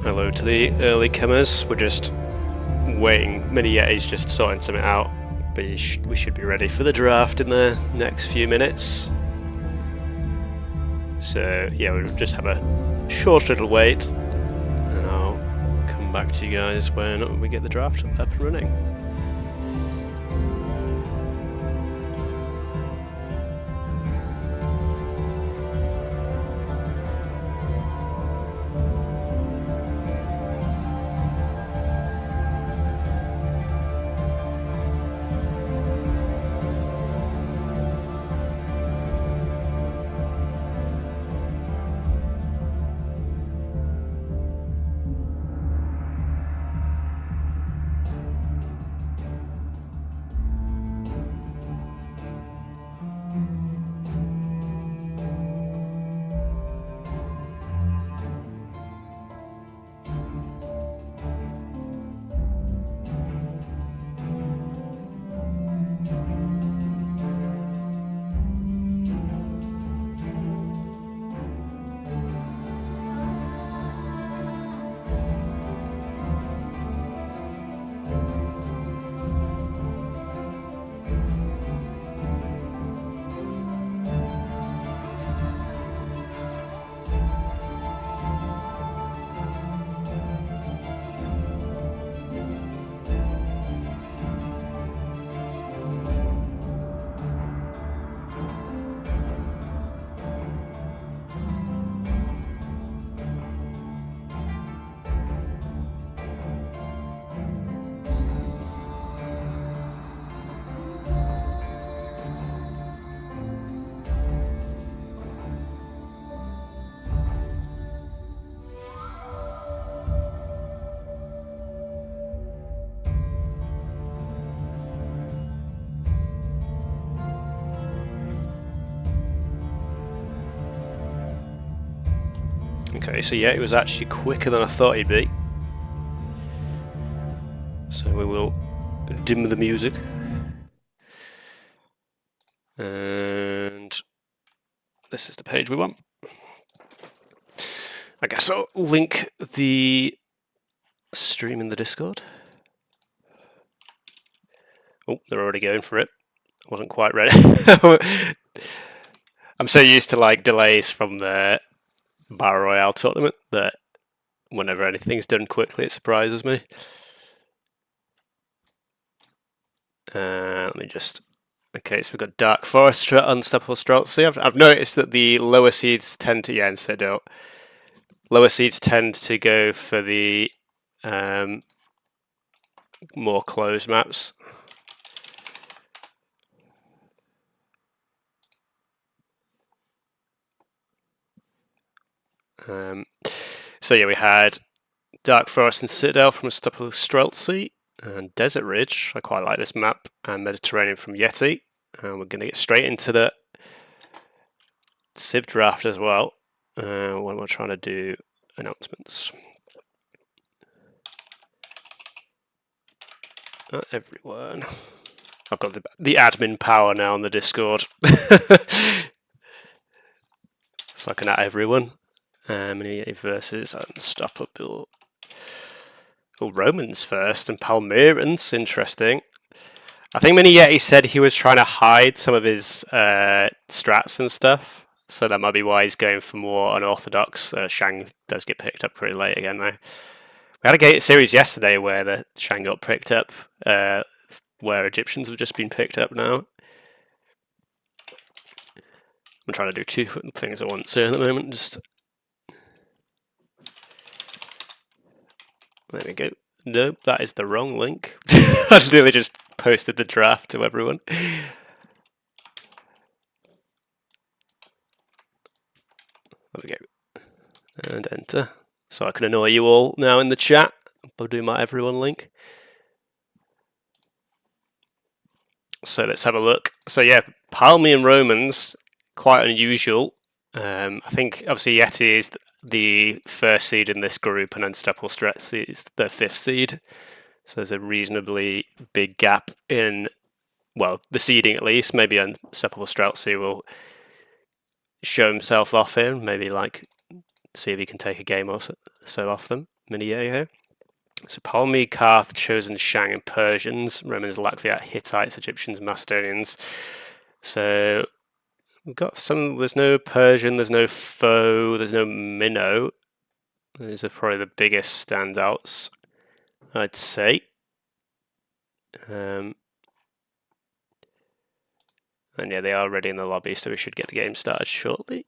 Hello to the early comers. We're just waiting. Miniyeti's just sorting something out, but we should be ready for the draft in the next few minutes. So yeah, we'll just have a short little wait, and I'll come back to you guys when we get the draft up and running. Okay, so yeah, it was actually quicker than I thought he'd be. So we will dim the music. And this is the page we want. I guess I'll link the stream in the Discord. Oh, they're already going for it. I wasn't quite ready. I'm so used to like delays from the Battle Royale tournament that whenever anything's done quickly it surprises me. Let me just... Okay, so we've got Dark Forest, UnstoppableStreletsy. I've noticed that the lower seeds tend to... Yeah, and Citadel. Lower seeds tend to go for the more closed maps. So yeah, we had Dark Forest and Citadel from UnstoppableStreletsy, and Desert Ridge. I quite like this map, and Mediterranean from Yeti. And we're going to get straight into the Civ draft as well, when we're trying to do announcements. Not everyone. I've got the admin power now on the Discord. So I can add everyone. Miniyeti versus Unstoppable. Oh, Romans first and Palmyrans. Interesting. I think Miniyeti said he was trying to hide some of his strats and stuff. So that might be why he's going for more unorthodox. Shang does get picked up pretty late again, though. We had a gate series yesterday where the Shang got picked up, where Egyptians have just been picked up now. I'm trying to do two things at once here at the moment. Just there we go. Nope, that is the wrong link. I literally just posted the draft to everyone. There we go. And enter. So I can annoy you all now in the chat by doing my everyone link. So let's have a look. So yeah, Palmy and Romans, quite unusual. I think obviously Yeti is the first seed in this group, and UnstoppableStreletsy is the 5th seed. So there's a reasonably big gap in, well, the seeding at least. Maybe UnstoppableStreletsy will show himself off here, maybe like see if he can take a game or so off them. Miniyeti here. So Ptolemy, Karth, Chosen, Shang, and Persians. Romans, Latviat, Hittites, Egyptians, Macedonians. So we've got some. There's no Persian. There's no foe. There's no Minnow. These are probably the biggest standouts, I'd say. And yeah, they are ready in the lobby, so we should get the game started shortly.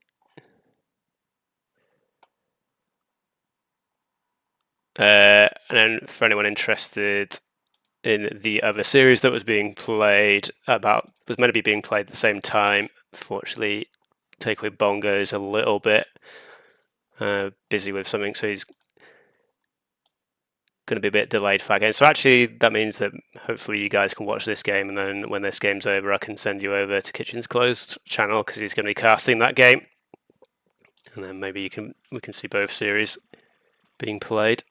And then for anyone interested in the other series that was being played, was meant to be being played at the same time. Fortunately, Takeaway Bongo's a little bit busy with something, so he's going to be a bit delayed for that game. So actually, that means that hopefully you guys can watch this game, and then when this game's over, I can send you over to Kitchen's Closed channel because he's going to be casting that game, and then maybe we can see both series being played.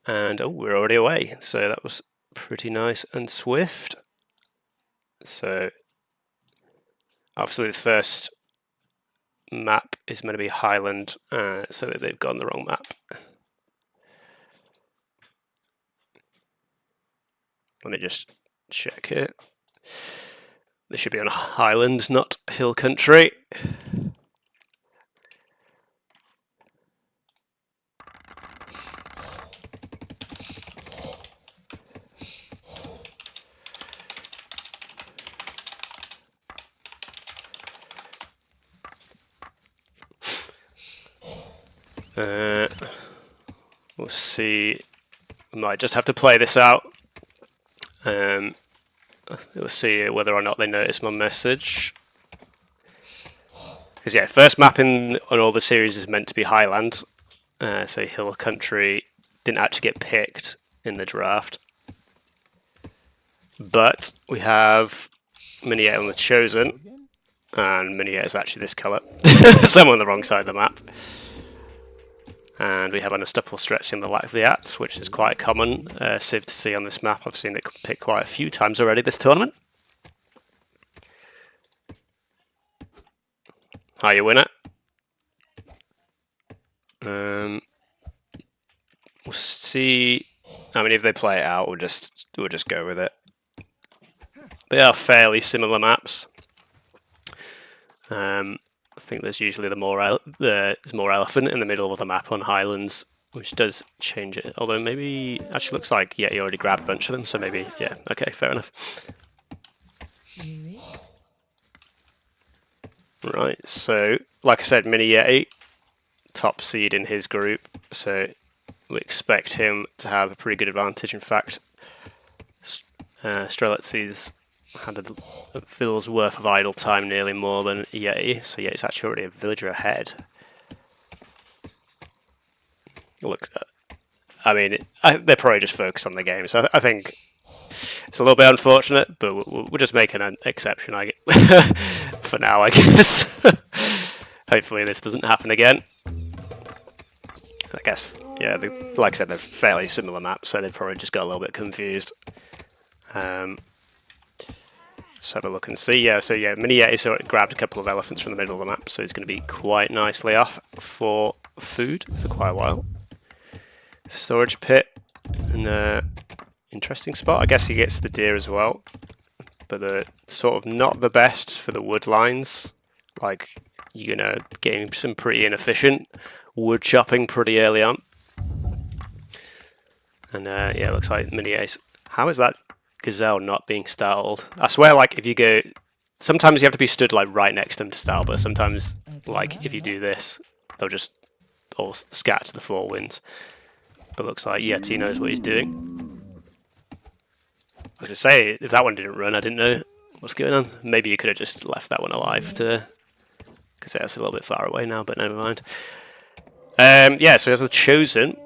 And oh, we're already away, so that was pretty nice and swift. So obviously the first map is meant to be Highland, so that they've gone the wrong map. Let me just check here. They should be on Highlands, not Hill Country. We'll see. We might just have to play this out. We'll see whether or not they notice my message. Because yeah, first mapping on all the series is meant to be Highland. So Hill Country didn't actually get picked in the draft. But we have Miniyeti on the Chosen. And Miniyeti is actually this colour. So I'm on the wrong side of the map. And we have UnstoppableStreletsy on the Latviat, which is quite a common civ to see on this map. I've seen it picked quite a few times already this tournament. How you win it? We'll see. I mean, if they play it out, we'll just go with it. They are fairly similar maps. I think there's usually there's more elephant in the middle of the map on Highlands, which does change it. Although maybe actually looks like he already grabbed a bunch of them, so maybe yeah. Okay, fair enough. Right, so like I said, Miniyeti, top seed in his group, so we expect him to have a pretty good advantage. In fact, Streletsy's had a vill's worth of idle time, nearly more than Yeti, so Yeti's actually already a villager ahead. Look, I mean, they're probably just focused on the game, so I think it's a little bit unfortunate, but we're just making an exception for now, I guess. Hopefully this doesn't happen again. I guess, yeah, like I said, they're fairly similar maps, so they probably just got a little bit confused. Let's have a look and see. Yeah, so yeah, Miniyeti so it grabbed a couple of elephants from the middle of the map, so it's going to be quite nicely off for food for quite a while. Storage pit, and interesting spot. I guess he gets the deer as well, but they're sort of not the best for the wood lines. Like, you're going to get some pretty inefficient wood chopping pretty early on. And yeah, it looks like Miniyeti. How is that gazelle not being startled? I swear, like, if you go, sometimes you have to be stood like right next to them to startle, but sometimes, like, if you do this, they'll just all scatter to the four winds. But looks like Yeti knows what he's doing. I was gonna say, if that one didn't run, I didn't know what's going on. Maybe you could have just left that one alive because that's a little bit far away now, but never mind. Yeah, so as the Chosen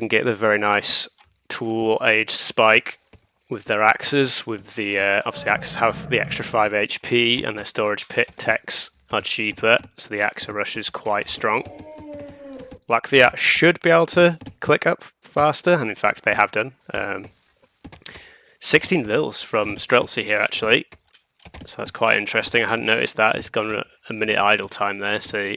get the very nice tool age spike with their axes, with the obviously axes have the extra 5 HP and their storage pit techs are cheaper, so the axe rush is quite strong. Latviat should be able to click up faster, and in fact they have done. 16 vills from Streletsy here actually, so that's quite interesting. I hadn't noticed that. It's gone a minute idle time there, so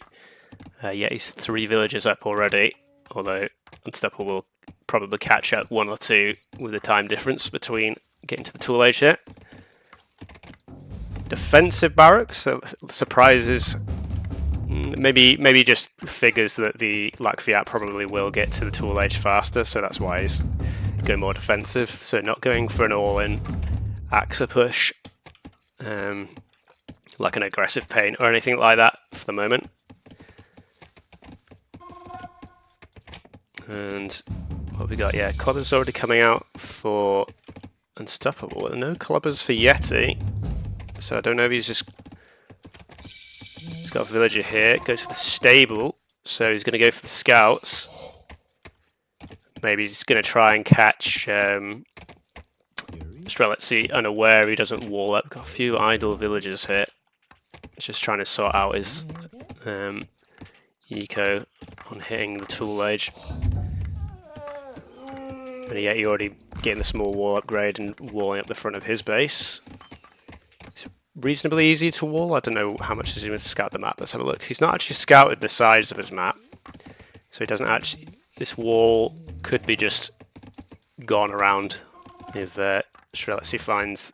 yeah, he's 3 villagers up already. although Unstoppable will probably catch up 1 or 2 with the time difference between getting to the tool age here. Defensive barracks, so surprises. Maybe just figures that the Lakviat probably will get to the tool age faster, so that's why he's going more defensive. So not going for an all-in Axa push, like an aggressive paint or anything like that for the moment. And what have we got? Yeah, clubbers already coming out for Unstoppable. No clubbers for Yeti, so I don't know if he's got a villager here. Goes to the stable, so he's going to go for the scouts. Maybe he's going to try and catch Streletsy unaware he doesn't wall up. Got a few idle villagers here. He's just trying to sort out his eco on hitting the tool age. And yeah, he already getting the small wall upgrade and walling up the front of his base. It's reasonably easy to wall. I don't know how much he's going to scout the map. Let's have a look. He's not actually scouted the size of his map, so he doesn't actually. This wall could be just gone around if Streletsy finds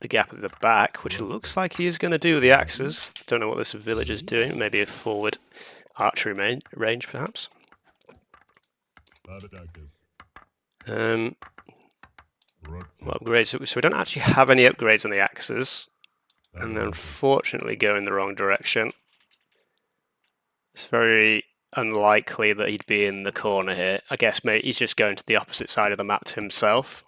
the gap at the back, which it looks like he is going to do with the axes. Don't know what this village is doing. Maybe a forward archery range, perhaps. What upgrades? So we don't actually have any upgrades on the axes, and they're unfortunately going the wrong direction. It's very unlikely that he'd be in the corner here. I guess maybe he's just going to the opposite side of the map to himself.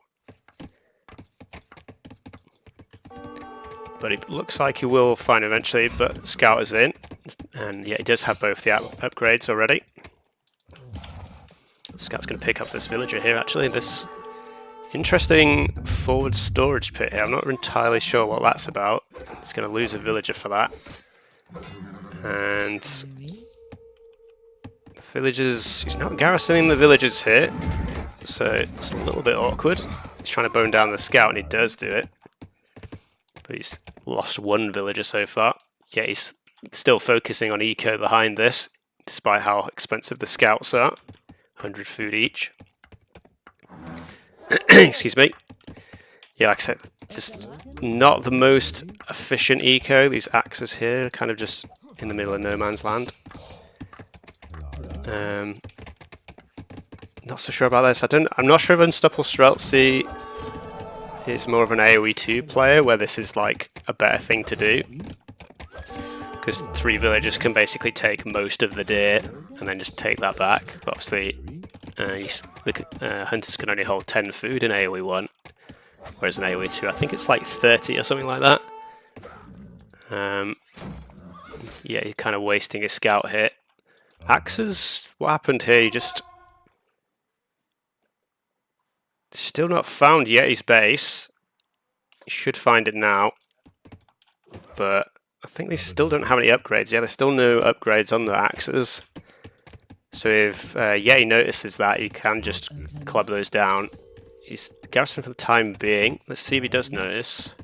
But it looks like he will find eventually, but Scout is in. And yeah, he does have both the upgrades already. Scout's going to pick up this villager here, actually. This interesting forward storage pit here. I'm not entirely sure what that's about. He's going to lose a villager for that. And the villagers... He's not garrisoning the villagers here, so it's a little bit awkward. He's trying to bone down the Scout, and he does do it. But he's lost 1 villager so far. Yeah, he's still focusing on eco behind this, despite how expensive the Scouts are. 100 food each. Excuse me. Yeah, like I said, just not the most efficient eco. These axes here are kind of just in the middle of no man's land. Not so sure about this. I'm not sure if UnstoppableStreletsy is more of an AOE2 player, where this is like a better thing to do. Because 3 villagers can basically take most of the deer and then just take that back. But obviously, the hunters can only hold 10 food in AoE 1, whereas in AoE 2, I think it's like 30 or something like that. Yeah, you're kind of wasting a scout hit. Axes, what happened here? You just... Still not found Yeti's base. You should find it now. But I think they still don't have any upgrades. Yeah, there's still no upgrades on the axes. So if Yeti notices that, he can just club those down. He's garrisoned for the time being. Let's see if he does notice.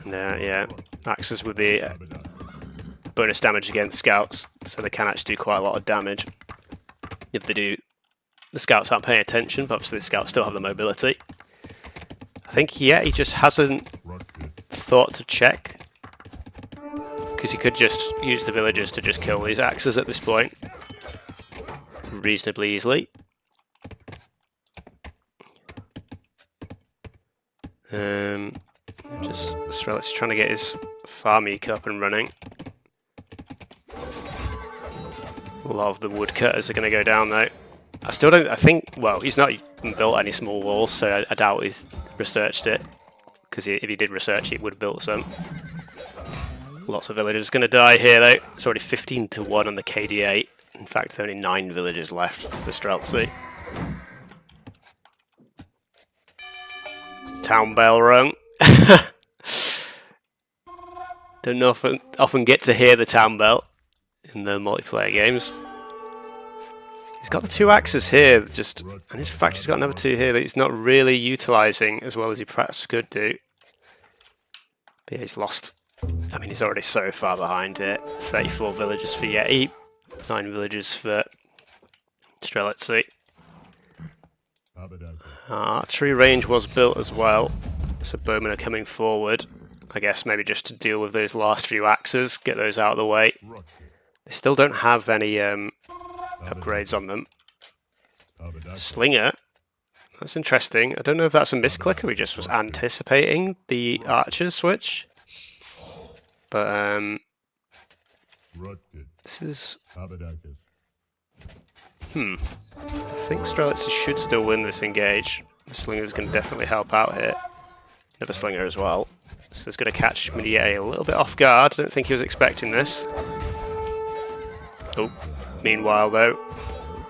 And yeah, axes with the bonus damage against scouts, so they can actually do quite a lot of damage. If they do, the scouts aren't paying attention, but obviously the scouts still have the mobility. I think Yeti just hasn't thought to check, because he could just use the villagers to just kill these axes at this point reasonably easily. Just Streletsy trying to get his farm eco up and running. A lot of the woodcutters are going to go down though. I still don't. I think. Well, he's not even built any small walls, so I doubt he's researched it. Because if he did research it, he would have built some. Lots of villagers going to die here though. It's already 15-1 on the KD8. In fact, there are only 9 villagers left for Streletsy. Town bell rung. Don't know if I often get to hear the town bell in the multiplayer games. He's got the 2 axes here, just, and in fact he's got another 2 here that he's not really utilising as well as he perhaps could do. But yeah, he's lost I mean, he's already so far behind it. 34 villagers for Yeti, 9 villagers for Streletsy. Archery range was built as well, so bowmen are coming forward. I guess maybe just to deal with those last few axes, get those out of the way. They still don't have any upgrades on them. Slinger, that's interesting. I don't know if that's a misclick or he just was anticipating the archer switch. But this is... I think Streletsy should still win this engage. The Slinger's going to definitely help out here. Another Slinger as well. So it's going to catch Miniyeti a little bit off guard. I don't think he was expecting this. Oh, meanwhile though,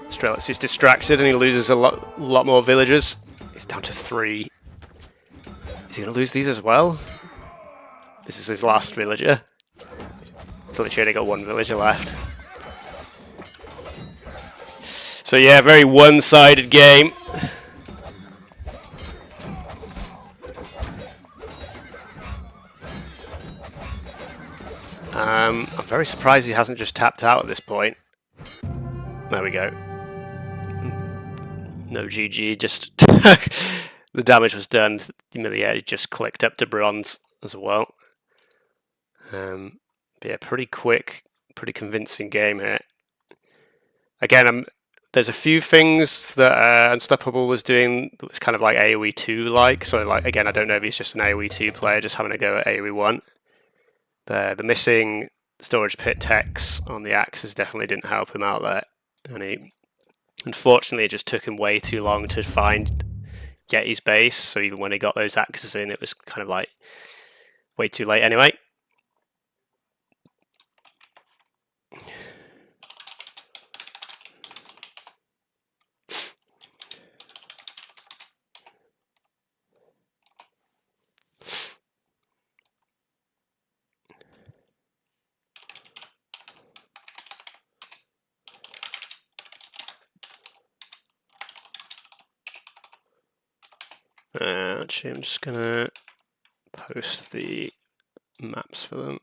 Streletsy's distracted and he loses a lot more villagers. He's down to 3. Is he going to lose these as well? This is his last villager. He's literally only got 1 villager left. So yeah, very one-sided game. I'm very surprised he hasn't just tapped out at this point. There we go. No GG, just the damage was done. Miniyeti just clicked up to bronze as well. But yeah, pretty quick, pretty convincing game here. Again, there's a few things that Unstoppable was doing that was kind of like AOE2 like. So like again, I don't know if he's just an AOE2 player just having a go at AOE1. The missing storage pit techs on the axes definitely didn't help him out there. And unfortunately, it just took him way too long to find Yeti's base. So even when he got those axes in, it was kind of like way too late anyway. Actually, I'm just going to post the maps for them.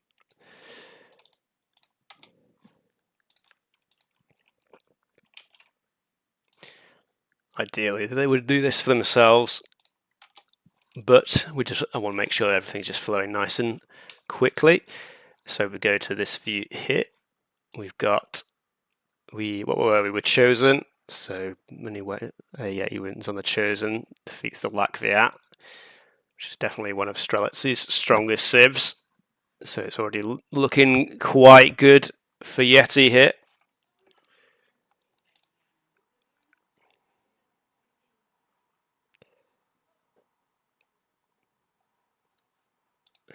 Ideally, they would do this for themselves, but I want to make sure everything's just flowing nice and quickly. So we go to this view here. We've got we were chosen. So Yeti wins on the chosen, defeats the Lakviat, which is definitely one of Streletsy's strongest civs. So it's already looking quite good for Yeti here.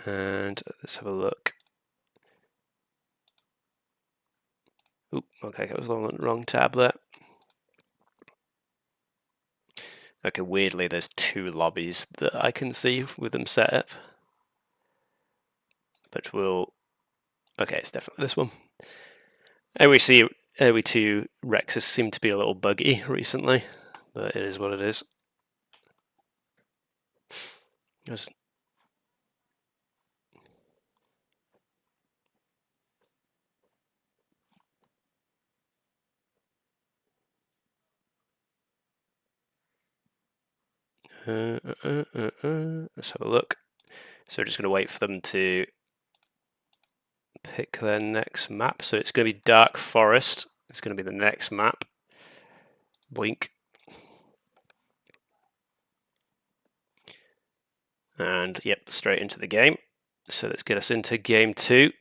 And let's have a look. Oop, okay, that was on the wrong tab there. Okay, weirdly, there's 2 lobbies that I can see with them set up. But okay, it's definitely this one. AOE2 Rexes seem to be a little buggy recently, but it is what it is. Let's have a look. So we're just going to wait for them to pick their next map. So it's going to be Dark Forest. It's going to be the next map. Boink. And yep, straight into the game. So let's get us into game 2.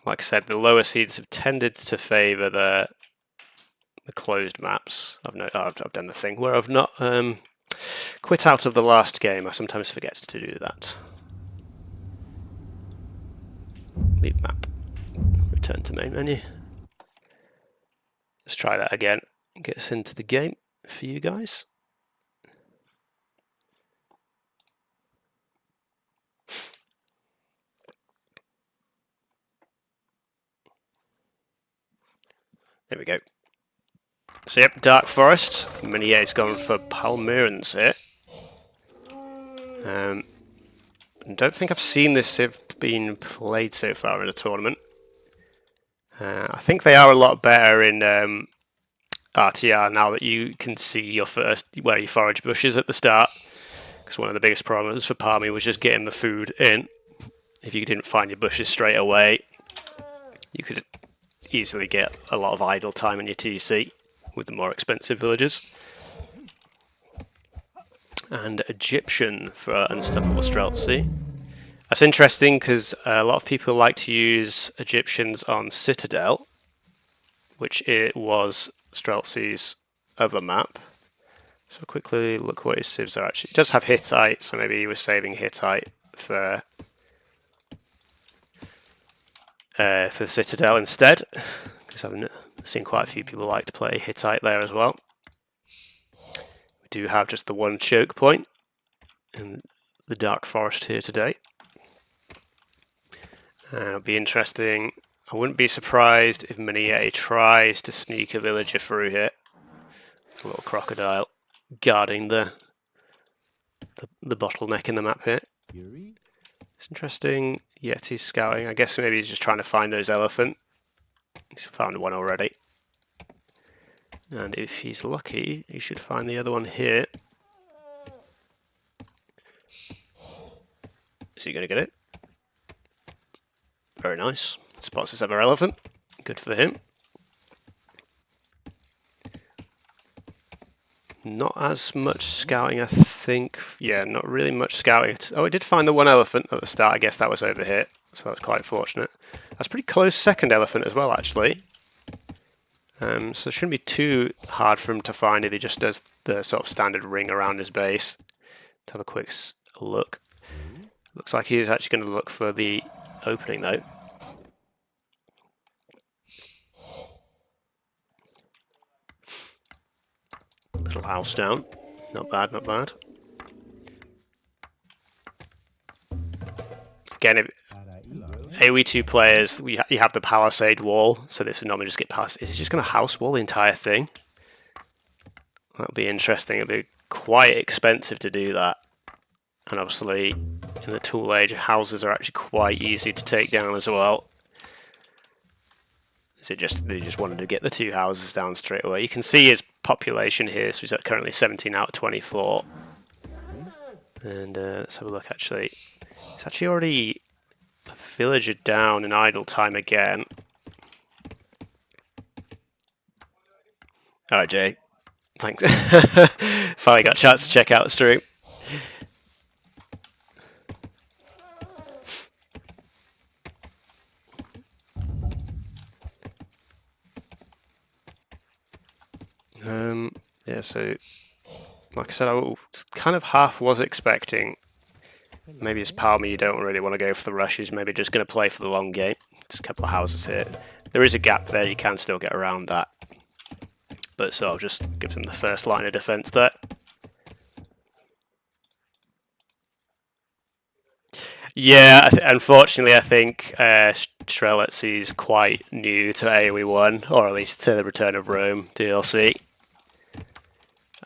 Like I said, the lower seeds have tended to favour the closed maps. I've done the thing where I've not quit out of the last game. I sometimes forget to do that. Leave map. Return to main menu. Let's try that again and get us into the game for you guys. There we go. So yep, Dark Forest. Miniyeti's gone for Palmerans here. I don't think I've seen this civ being played so far in a tournament. I think they are a lot better in RTR now that you can see your where your forage bush is at the start. Because one of the biggest problems for Palmy was just getting the food in. If you didn't find your bushes straight away, you could easily get a lot of idle time in your TC with the more expensive villages. And Egyptian for UnstoppableStreletsy. That's interesting because a lot of people like to use Egyptians on Citadel, which it was Streletsy's other map. So quickly look what his civs are actually. He does have Hittite, so maybe he was saving Hittite for the Citadel instead, because I've seen quite a few people like to play Hittite there as well. We do have just the one choke point in the Dark Forest here today. It'll be interesting. I wouldn't be surprised if Miniyeti tries to sneak a villager through here. A little crocodile guarding the bottleneck in the map here. It's interesting. Yeti's scouting. I guess maybe he's just trying to find those elephant. He's found one already. And if he's lucky, he should find the other one here. Is he going to get it? Very nice. Spots his other elephant. Good for him. Not as much scouting, I think. Yeah, not really much scouting. Oh, I did find the one elephant at the start. I guess that was over here, so that's quite fortunate. That's pretty close second elephant as well, actually. So it shouldn't be too hard for him to find if he just does the sort of standard ring around his base. Let's have a quick look. Looks like he is actually going to look for the opening, though. Little house down. Not bad, not bad. Again, if AOE2 players, you have the palisade wall, so this would normally just get past. Is he just going to house wall the entire thing? That'll be interesting. It'll be quite expensive to do that. And obviously, in the tool age, houses are actually quite easy to take down as well. Is it just they just wanted to get the two houses down straight away? You can see his population here, so he's at currently 17 out of 24. And let's have a look, actually. He's actually already a villager down in idle time again. Alright, Jay. Thanks. Finally got a chance to check out the stream. Yeah, so like I said, I kind of half was expecting maybe as Palmy you don't really want to go for the rushes, maybe just going to play for the long game. Just a couple of houses here. There is a gap there, you can still get around that. But so I'll just give them the first line of defense there. Yeah, unfortunately I think Streletsy is quite new to AOE1, or at least to the Return of Rome DLC.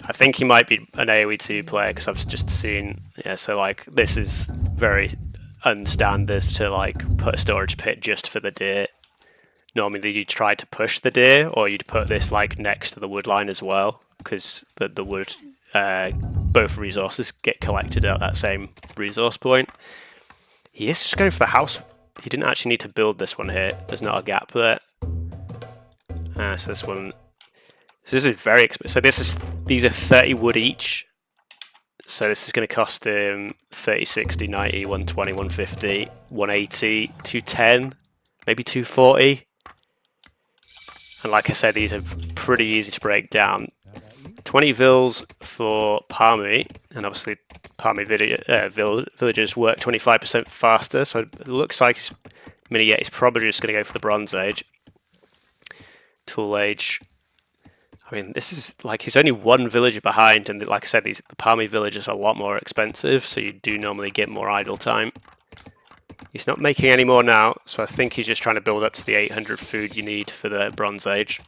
I think he might be an AOE2 player because I've just seen, yeah, so like this is very unstandard to like put a storage pit just for the deer. Normally you'd try to push the deer, or you'd put this like next to the wood line as well, because the wood, both resources get collected at that same resource point. He is just going for the house. He didn't actually need to build this one here. There's not a gap there. So this one. So this is very expensive. So these are 30 wood each. So this is going to cost him 30, 60, 90, 120, 150, 180, 210, maybe 240. And like I said, these are pretty easy to break down. 20 vills for Palmy, and obviously Palmy villagers work 25% faster. So it looks like Miniyeti is probably just going to go for the Bronze Age. Tool Age. I mean, this is like he's only one villager behind, and like I said, the Palmy villagers are a lot more expensive, so you do normally get more idle time. He's not making any more now, so I think he's just trying to build up to the 800 food you need for the Bronze Age.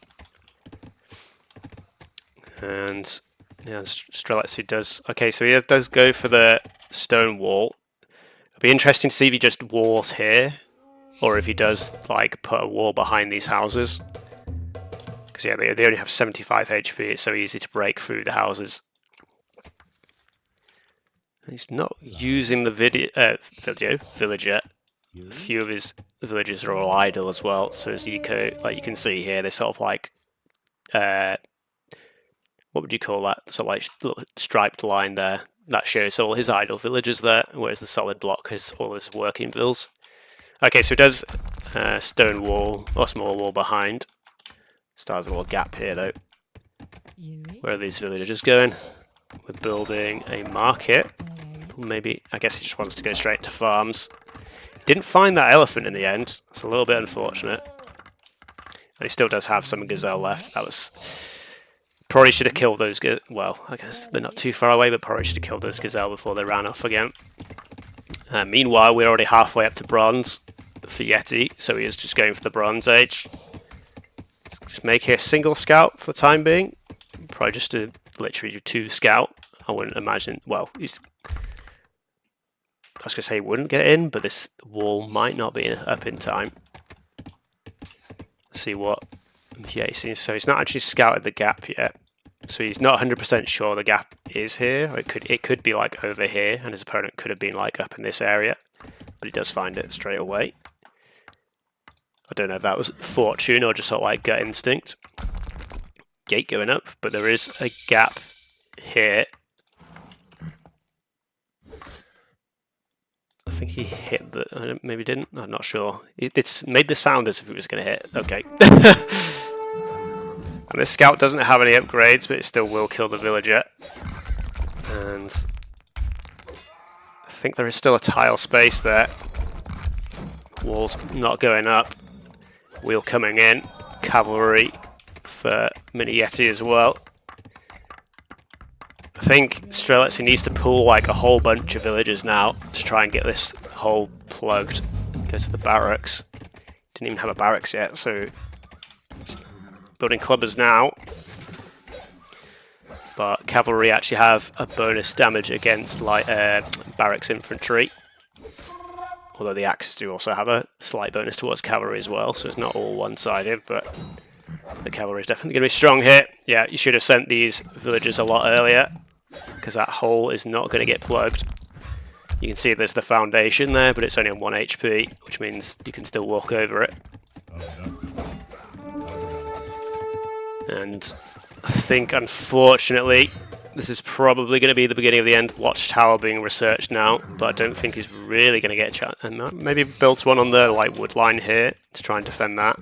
And yeah, Streletsy does. Okay, so he does go for the stone wall. It'll be interesting to see if he just walls here, or if he does like put a wall behind these houses. Because yeah, they only have 75 HP. It's so easy to break through the houses. He's not using the village yet. A few of his villagers are all idle as well. So as you can see here, they sort of like what would you call that? Sort of like little striped line there. That shows all his idle villagers there, whereas the solid block has all his working vills. Okay, so it does stone wall or small wall behind. Stars a little gap here though. Where are these villagers going? We're building a market. Maybe, I guess he just wants to go straight to farms. Didn't find that elephant in the end. It's a little bit unfortunate. And he still does have some gazelle left. That was... Probably should have killed those... Well, I guess they're not too far away, but probably should have killed those gazelle before they ran off again. Meanwhile, we're already halfway up to bronze for Yeti, so he is just going for the Bronze Age. Just make a single scout for the time being. Probably just to literally do 2 scout. I wouldn't imagine... Well, he's... I was going to say he wouldn't get in, but this wall might not be up in time. Let's see what... Yeah, so he's not actually scouted the gap yet. So he's not 100% sure the gap is here. Or it could be like over here, and his opponent could have been like up in this area. But he does find it straight away. I don't know if that was fortune or just sort of like gut instinct. Gate going up, but there is a gap here. I think he hit the... maybe didn't. I'm not sure. It's made the sound as if it was going to hit. Okay. And this scout doesn't have any upgrades, but it still will kill the villager. And I think there is still a tile space there. Wall's not going up. Wheel coming in. Cavalry for Miniyeti as well. I think Streletsy needs to pull like a whole bunch of villagers now to try and get this hole plugged. Go to the barracks. Didn't even have a barracks yet, so building clubbers now. But cavalry actually have a bonus damage against like barracks infantry. Although the axes do also have a slight bonus towards cavalry as well, so it's not all one-sided, but the cavalry is definitely going to be strong here. Yeah, you should have sent these villagers a lot earlier, because that hole is not going to get plugged. You can see there's the foundation there, but it's only on 1 HP, which means you can still walk over it. And I think, unfortunately, this is probably going to be the beginning of the end. Watchtower being researched now, but I don't think he's really going to get a chance. And maybe builds one on the like wood line here to try and defend that.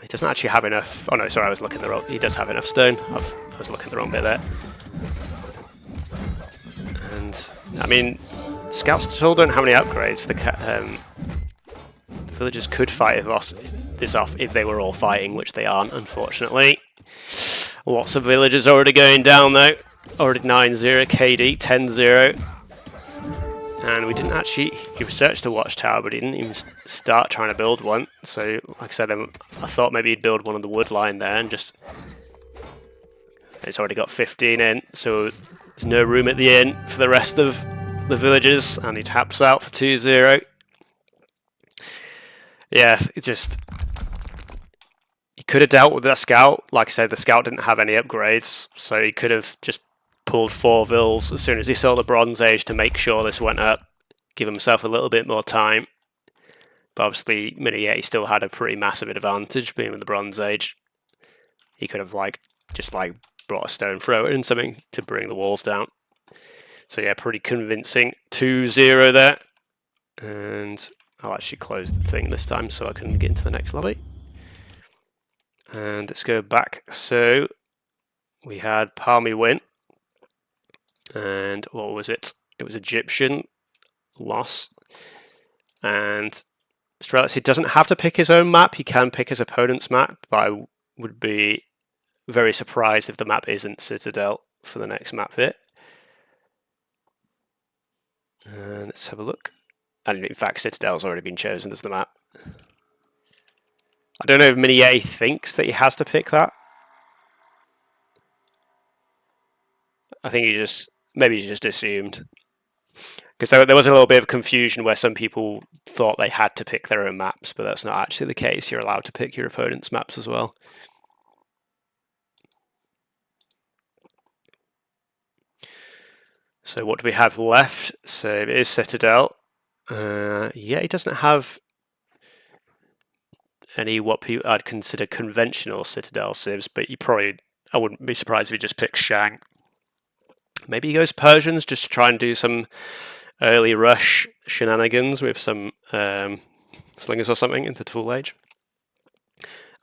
He doesn't actually have enough. Oh no, sorry, I was looking the wrong. He does have enough stone. I was looking the wrong bit there. And I mean, scouts still don't have any upgrades. The villagers could fight this off if they were all fighting, which they aren't, unfortunately. Lots of villagers already going down though. Already 9-0, KD 10-0. And we didn't actually... He researched the watchtower, but he didn't even start trying to build one. So, like I said, I thought maybe he'd build one on the wood line there and just... It's already got 15 in, so there's no room at the inn for the rest of the villagers, and he taps out for 2-0. Yes, it just... He could have dealt with that scout. Like I said, the scout didn't have any upgrades, so he could have just pulled 4 vills as soon as he saw the Bronze Age to make sure this went up, give himself a little bit more time. But obviously, Miniyeti still had a pretty massive advantage being with the Bronze Age. He could have just brought a stone thrower and something to bring the walls down. So yeah, pretty convincing 2-0 there. And I'll actually close the thing this time so I can get into the next lobby. And let's go back. So we had Palmy win. And what was it? It was Egyptian loss. And Streletsy doesn't have to pick his own map. He can pick his opponent's map. But I would be very surprised if the map isn't Citadel for the next map here. And let's have a look. And in fact, Citadel's already been chosen as the map. I don't know if Miniyeti thinks that he has to pick that. I think maybe he just assumed. Because there was a little bit of confusion where some people thought they had to pick their own maps, but that's not actually the case. You're allowed to pick your opponent's maps as well. So what do we have left? So it is Citadel. Yeah, he doesn't have any what I'd consider conventional Citadel civs, but I wouldn't be surprised if he just picks Shang. Maybe he goes Persians just to try and do some early rush shenanigans with some slingers or something into Tool Age.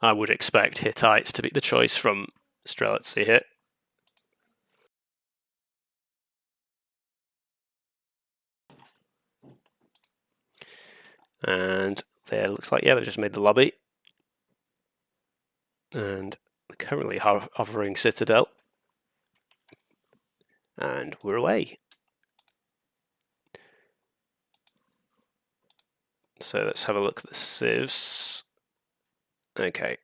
I would expect Hittites to be the choice from Streletsy here. And there looks like, yeah, they just made the lobby. And currently hovering Citadel. And we're away. So let's have a look at the civs. Okay.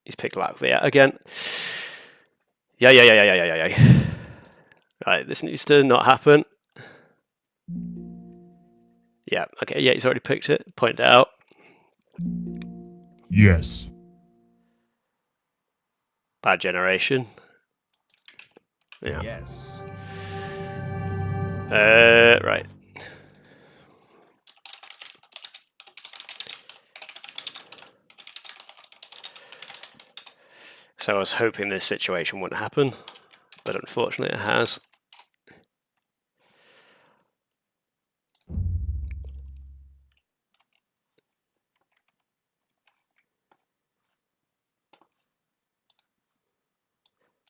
He's picked Latvia again. Yeah. Right, this needs to not happen. Yeah, okay, yeah, he's already picked it. Point it out. Yes. Bad generation. Yeah. Yes. Right. So I was hoping this situation wouldn't happen, but unfortunately it has.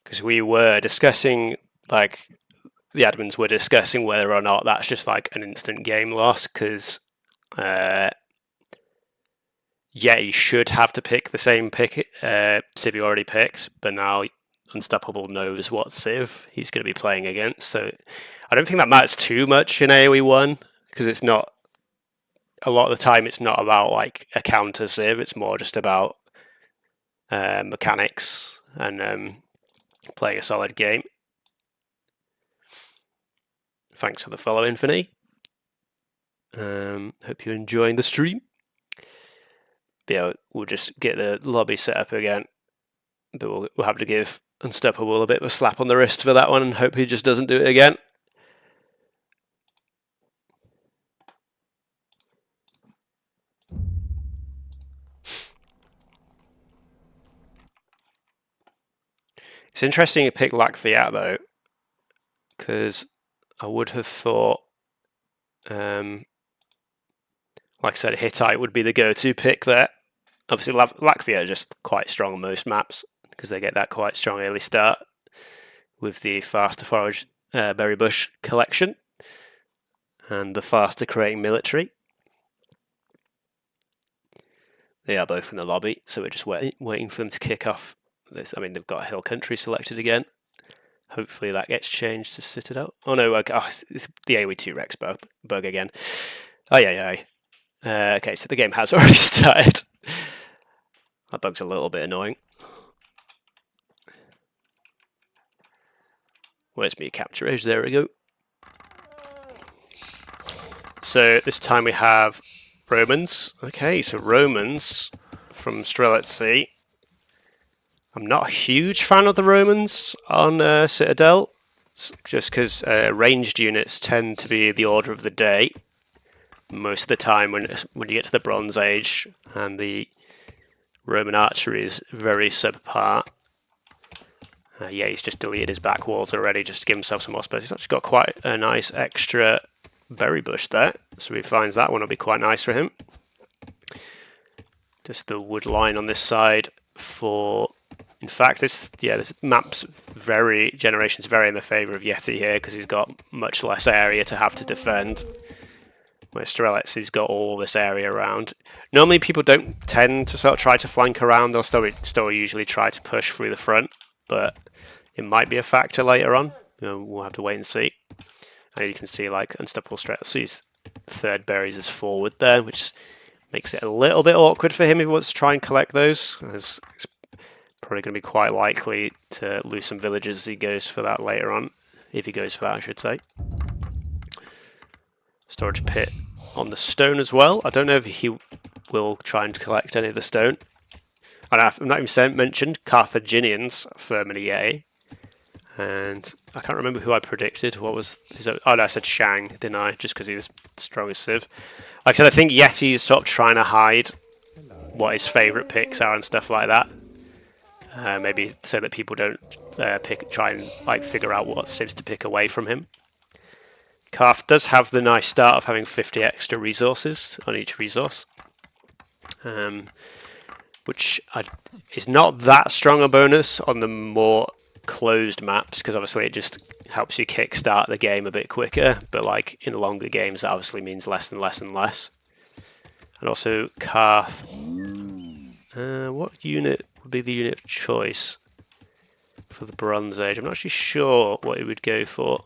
Because we were discussing, like, the admins were discussing whether or not that's just like an instant game loss, because yeah, you should have to pick the same civ you already picked, but now Unstoppable knows what civ he's going to be playing against, so I don't think that matters too much in AOE1, because it's not, a lot of the time it's not about like a counter civ, it's more just about mechanics and playing a solid game. Thanks for the follow, Infinity. Hope you're enjoying the stream. But yeah, we'll just get the lobby set up again. But we'll have to give Unstoppable a bit of a slap on the wrist for that one and hope he just doesn't do it again. It's interesting you pick Latvia though, because I would have thought, like I said, Hittite would be the go-to pick there. Obviously, Latvia are just quite strong on most maps because they get that quite strong early start with the faster forage berry bush collection and the faster creating military. They are both in the lobby, so we're just waiting for them to kick off this. I mean, they've got Hill Country selected again. Hopefully that gets changed to Citadel. Oh no, it's the AOE2 Rex bug again. Oh yeah. Okay, so the game has already started. That bug's a little bit annoying. Where's my capture age? There we go. So this time we have Romans. Okay, so Romans from Streletsy. I'm not a huge fan of the Romans on Citadel, just because ranged units tend to be the order of the day most of the time when you get to the Bronze Age, and the Roman archery is very subpar. Yeah, he's just deleted his back walls already just to give himself some more space. He's actually got quite a nice extra berry bush there, so he finds that one will be quite nice for him. Just the wood line on this side for... In fact, this map's generations vary in the favour of Yeti here because he's got much less area to have to defend. Where Streletsy's got all this area around. Normally people don't tend to sort of try to flank around, they'll still usually try to push through the front, but it might be a factor later on. We'll have to wait and see. And you can see like UnstoppableStreletsy's third berries is forward there, which makes it a little bit awkward for him if he wants to try and collect those. It's probably going to be quite likely to lose some villages as he goes for that later on. If he goes for that, I should say. storage pit on the stone as well. I don't know if he will try and collect any of the stone. And I've not even mentioned Carthaginians for Miniyeti. And I can't remember who I predicted. What was his? Oh no, I said Shang, didn't I? Just because he was strong as Civ. Like I said, I think Yeti's sort of trying to hide what his favourite picks are and stuff like that. Maybe so that people don't try and like figure out what civs to pick away from him. Carth does have the nice start of having 50 extra resources on each resource, which is not that strong a bonus on the more closed maps, because obviously it just helps you kickstart the game a bit quicker, but like in the longer games that obviously means less and less and less. And also Carth, what unit would be the unit of choice for the Bronze Age? I'm not actually sure what he would go for,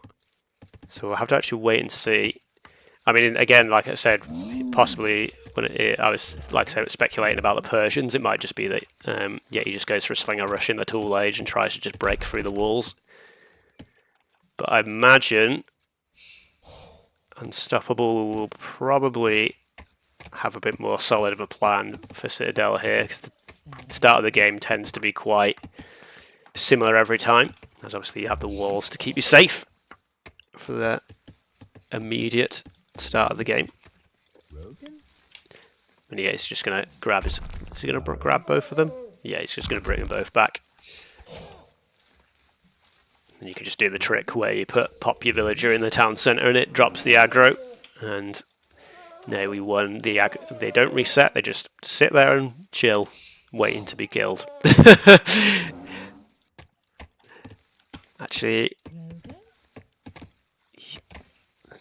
so we'll have to actually wait and see. I mean, again, like I said, possibly when I was, like I said, speculating about the Persians, it might just be that, he just goes for a slinger rush in the Tool Age and tries to just break through the walls. But I imagine Unstoppable will probably have a bit more solid of a plan for Citadel here, because the start of the game tends to be quite similar every time, as obviously you have the walls to keep you safe for the immediate start of the game. And yeah, he's just going to grab his... Is he going to grab both of them? Yeah, he's just going to bring them both back. And you can just do the trick where you pop your villager in the town centre and it drops the aggro. And now we won the aggro. They don't reset, they just sit there and chill, waiting to be killed. Actually,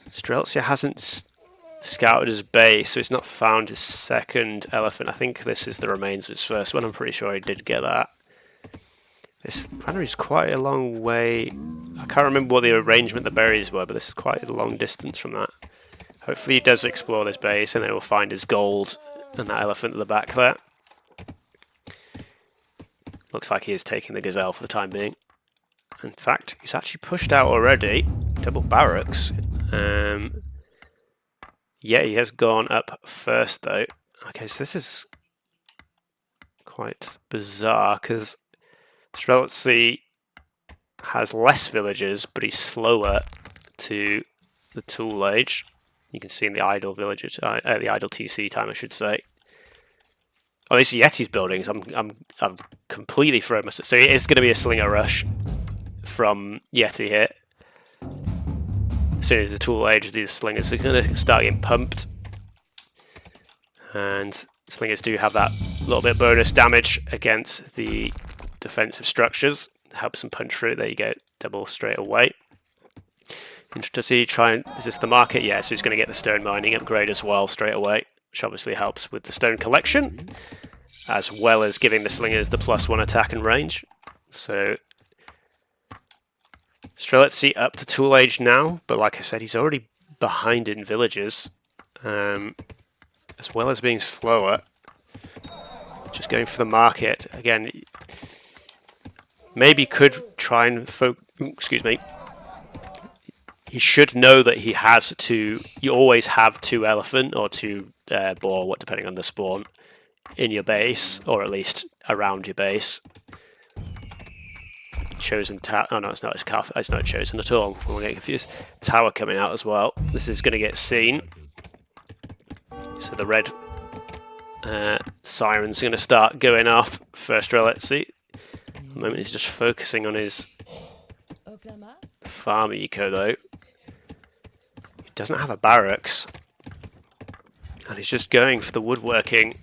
Streletsy hasn't scouted his base, so he's not found his second elephant. I think this is the remains of his first one. I'm pretty sure he did get that. This granary is quite a long way. I can't remember what the arrangement the berries were, but this is quite a long distance from that. Hopefully he does explore this base and then he'll find his gold and that elephant at the back there. Looks like he is taking the gazelle for the time being. In fact, he's actually pushed out already. Double barracks. Yeah, he has gone up first though. Okay, so this is quite bizarre because Streletsy has less villagers, but he's slower to the Tool Age. You can see in the idle villager, the idle TC time, I should say. Oh, these are Yeti's buildings. I'm completely thrown myself. So it is going to be a slinger rush from Yeti here. As soon as the Tool Age, these slingers are going to start getting pumped. And slingers do have that little bit of bonus damage against the defensive structures. Helps them punch through. There you go, double straight away. Interesting to is this the market? Yeah, so he's going to get the stone mining upgrade as well straight away, which obviously helps with the stone collection, as well as giving the slingers the +1 attack and range. So Streletsy up to Tool Age now, but like I said, he's already behind in villages, as well as being slower. Just going for the market again. Maybe could try and excuse me. He should know that he has to. You always have 2 elephant or 2 boar, depending on the spawn, in your base, or at least around your base. Chosen tower. Oh no, it's not. It's not chosen at all. I'm getting confused. Tower coming out as well. This is going to get seen. So the red siren's going to start going off for Streletsy. At the moment he's just focusing on his farm eco though. He doesn't have a barracks. And he's just going for the woodworking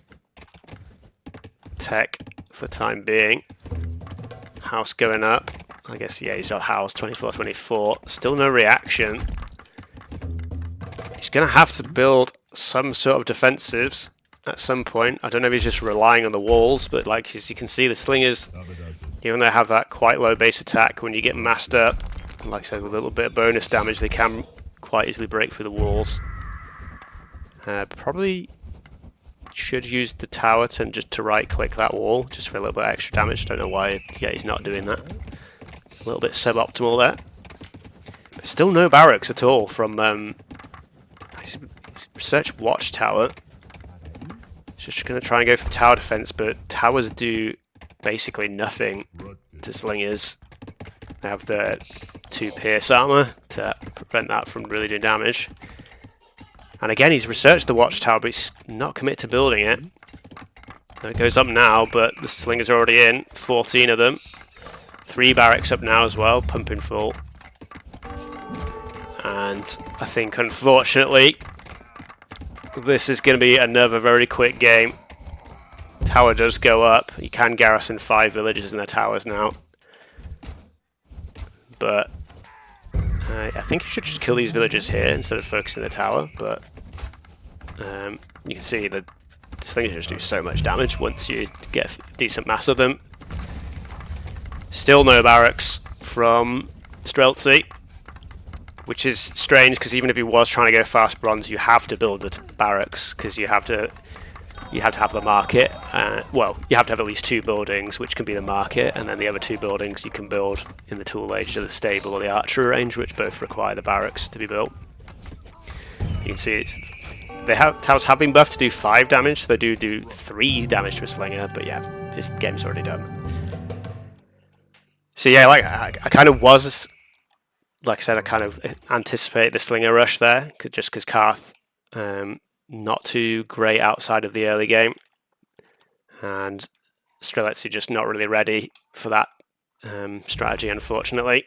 tech for the time being. House going up. I guess, yeah, he's got house 24-24. Still no reaction. He's going to have to build some sort of defensives at some point. I don't know if he's just relying on the walls, but like as you can see, the slingers, even though they have that quite low base attack, when you get massed up, like I said, with a little bit of bonus damage, they can quite easily break through the walls. Probably should use the tower to right-click that wall, just for a little bit of extra damage. Don't know why he's not doing that. A little bit suboptimal there. But still no barracks at all from Research watchtower. Just going to try and go for the tower defense, but towers do basically nothing to slingers. They have the 2 pierce armor to prevent that from really doing damage. And again, he's researched the watchtower, but he's not committed to building it. It goes up now, but the slingers are already in. 14 of them. 3 barracks up now as well, pumping full. And I think, unfortunately, this is going to be another very quick game. Tower does go up. You can garrison 5 villages in their towers now. But I think you should just kill these villagers here instead of focusing the tower. But you can see that the slingers just do so much damage once you get a decent mass of them. Still no barracks from Streletsy, which is strange because even if he was trying to go fast bronze, you have to build the barracks because you have to have the market. Well, you have to have at least 2 buildings, which can be the market, and then the other 2 buildings you can build in the tool age to the stable or the archery range, which both require the barracks to be built. You can see towers have been buffed to do 5 damage, so they do 3 damage to a slinger, but yeah, this game's already done. So yeah, like I kind of was, like I said, I kind of anticipate the slinger rush there, just because Karth not too great outside of the early game, and Streletsy just not really ready for that strategy, unfortunately.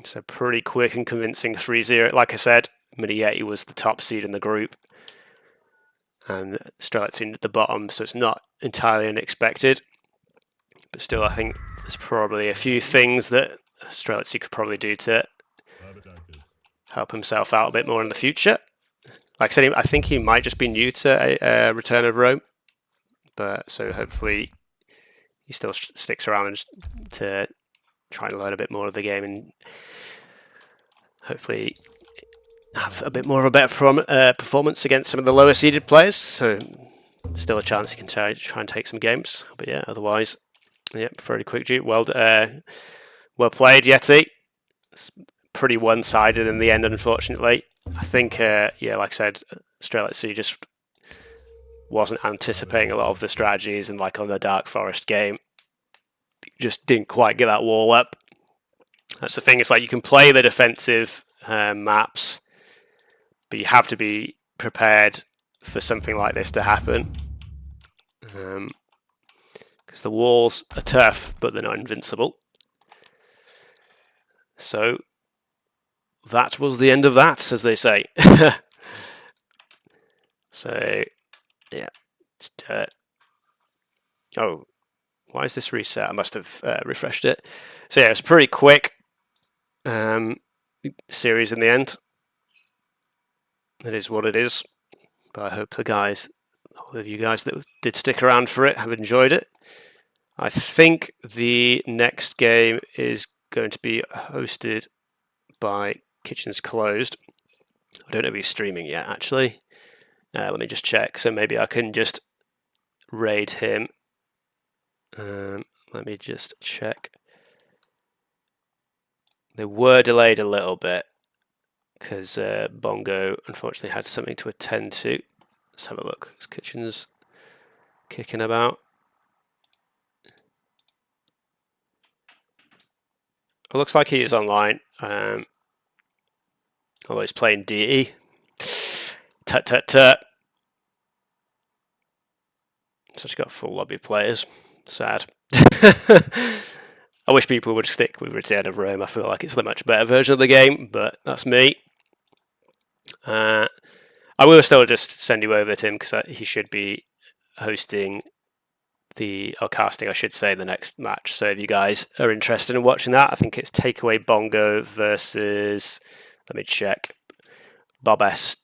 So pretty quick and convincing 3-0. Like I said, Miniyeti was the top seed in the group, and Streletsy at the bottom, so it's not entirely unexpected. But still, I think there's probably a few things that Streletsy could probably do to help himself out a bit more in the future. Like I said, I think he might just be new to Return of Rome, but so hopefully he still sticks around to try and learn a bit more of the game and hopefully have a bit more of a better performance against some of the lower seeded players. So still a chance he can try and take some games. But yeah, otherwise, yeah, very quick dude. Well played, Yeti. It's pretty one-sided in the end, unfortunately. I think, yeah, like I said, Streletsy just wasn't anticipating a lot of the strategies, and like on the Dark Forest game, just didn't quite get that wall up. That's the thing. It's like you can play the defensive maps, but you have to be prepared for something like this to happen. Because the walls are tough, but they're not invincible. So that was the end of that, as they say. So, yeah. Oh, why is this reset? I must have refreshed it. So yeah, it's pretty quick series in the end. It is what it is. But I hope all of you guys that did stick around for it have enjoyed it. I think the next game is going to be hosted by Kitchens Closed. I don't know if he's streaming yet, actually. Let me just check. So maybe I can just raid him. Let me just check. They were delayed a little bit because Bongo unfortunately had something to attend to. Let's have a look. Is Kitchens kicking about? It looks like he is online. Although he's playing DE. Tut tut tut. So it's got a full lobby of players. Sad. I wish people would stick with Return of Rome. I feel like it's the much better version of the game, but that's me. I will still just send you over to him because he should be hosting or casting, I should say, the next match. So if you guys are interested in watching that, I think it's Takeaway Bongo versus, let me check, Bob Est.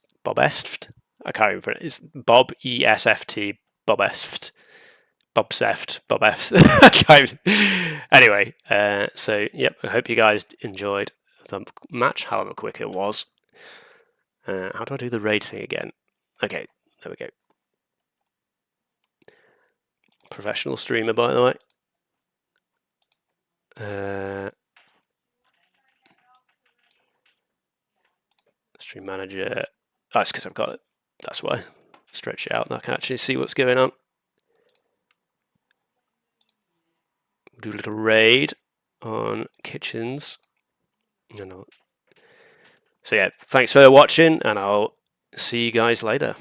I can't even pronounce it. It's Bob ESFT, Bob Est. Bob Seft. Anyway, so yep, I hope you guys enjoyed the match, however quick it was. How do I do the raid thing again? Okay, there we go. Professional streamer, by the way. Stream manager. That's because I've got it. That's why. Stretch it out and I can actually see what's going on. We'll do a little raid on kitchens. So yeah, thanks for watching, and I'll see you guys later.